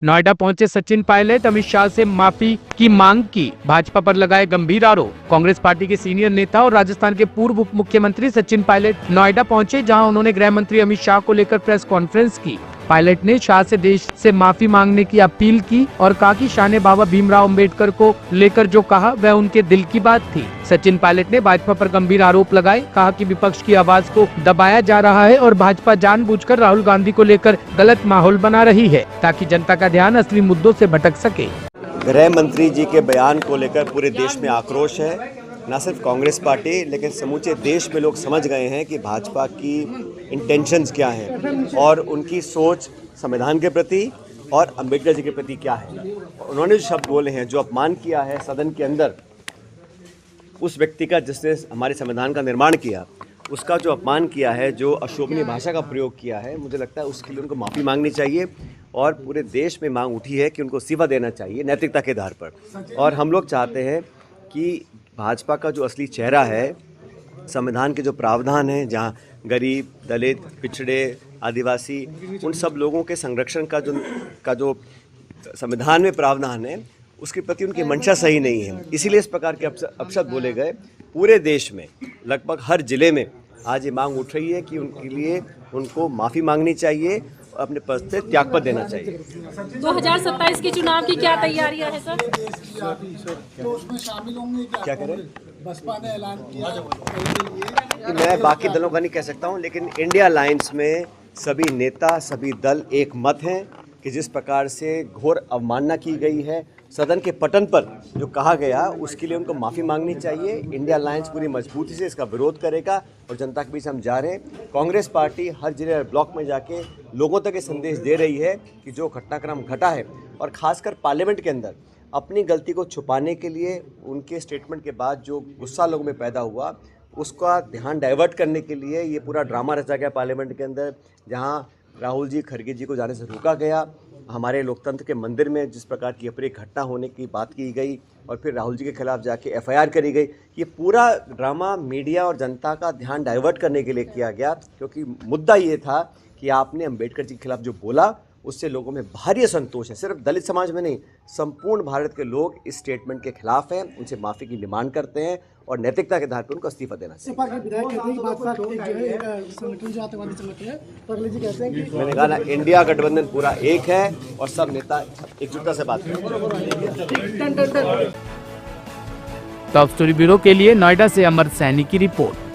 नोएडा पहुंचे सचिन पायलट, अमित शाह से माफी की मांग की, भाजपा पर लगाए गंभीर आरोप। कांग्रेस पार्टी के सीनियर नेता और राजस्थान के पूर्व उप मुख्यमंत्री सचिन पायलट नोएडा पहुंचे, जहां उन्होंने गृह मंत्री अमित शाह को लेकर प्रेस कॉन्फ्रेंस की। पायलट ने शाह से देश से माफी मांगने की अपील की और कहा कि शाह ने बाबा भीमराव अंबेडकर को लेकर जो कहा वह उनके दिल की बात थी। सचिन पायलट ने भाजपा पर गंभीर आरोप लगाए, कहा कि विपक्ष की आवाज को दबाया जा रहा है और भाजपा जानबूझकर राहुल गांधी को लेकर गलत माहौल बना रही है ताकि जनता का ध्यान असली मुद्दों से भटक सके। गृह मंत्री जी के बयान को लेकर पूरे देश में आक्रोश है। न सिर्फ कांग्रेस पार्टी लेकिन समूचे देश में लोग समझ गए हैं कि भाजपा की इंटेंशंस क्या हैं और उनकी सोच संविधान के प्रति और अंबेडकर जी के प्रति क्या है। उन्होंने जो शब्द बोले हैं, जो अपमान किया है सदन के अंदर उस व्यक्ति का जिसने हमारे संविधान का निर्माण किया, उसका जो अपमान किया है, जो अशोभनीय भाषा का प्रयोग किया है, मुझे लगता है उसके लिए उनको माफ़ी मांगनी चाहिए। और पूरे देश में मांग उठी है कि उनको इस्तीफा देना चाहिए नैतिकता के आधार पर। और हम लोग चाहते हैं कि भाजपा का जो असली चेहरा है, संविधान के जो प्रावधान हैं, जहाँ गरीब, दलित, पिछड़े, आदिवासी, उन सब लोगों के संरक्षण का जो संविधान में प्रावधान है, उसके प्रति उनकी मंशा सही नहीं है। इसीलिए इस प्रकार के अपशब्द बोले गए। पूरे देश में लगभग हर जिले में आज ये मांग उठ रही है कि उनके लिए उनको माफ़ी मांगनी चाहिए, अपने पद से त्यागपत्र देना चाहिए। 2027 के चुनाव की क्या तैयारियां हैं सर? तो उसमें शामिल होंगे क्या करें? बसपा ने ऐलान किया। मैं बाकी दलों का नहीं कह सकता हूं, लेकिन इंडिया अलायंस में सभी नेता, सभी दल एक मत हैं कि जिस प्रकार से घोर अवमानना की गई है, सदन के पटन पर जो कहा गया, उसके लिए उनको माफ़ी मांगनी चाहिए। इंडिया अलायंस पूरी मजबूती से इसका विरोध करेगा और जनता के बीच हम जा रहे हैं। कांग्रेस पार्टी हर जिले और ब्लॉक में जाके लोगों तक ये संदेश दे रही है कि जो घटनाक्रम घटा है, और ख़ासकर पार्लियामेंट के अंदर अपनी गलती को छुपाने के लिए उनके स्टेटमेंट के बाद जो गुस्सा लोगों में पैदा हुआ, उसका ध्यान डाइवर्ट करने के लिए ये पूरा ड्रामा रचा गया पार्लियामेंट के अंदर, जहाँ राहुल जी, खड़गे जी को जाने से रोका गया। हमारे लोकतंत्र के मंदिर में जिस प्रकार की अप्रिय घटना होने की बात की गई और फिर राहुल जी के खिलाफ जाके एफआईआर करी गई, ये पूरा ड्रामा मीडिया और जनता का ध्यान डाइवर्ट करने के लिए किया गया, क्योंकि मुद्दा ये था कि आपने अंबेडकर जी के खिलाफ जो बोला उससे लोगों में भारी असंतोष है। सिर्फ दलित समाज में नहीं, संपूर्ण भारत के लोग इस स्टेटमेंट के खिलाफ हैं, उनसे माफ़ी की डिमांड करते हैं और नैतिकता के आधार पर उनको इस्तीफा देना चाहिए। मैंने कहा ना, इंडिया गठबंधन पूरा एक है और सब नेता एकजुटता से बात करते हैं। टॉप स्टोरी ब्यूरो के लिए नोएडा से अमर सैनी की रिपोर्ट।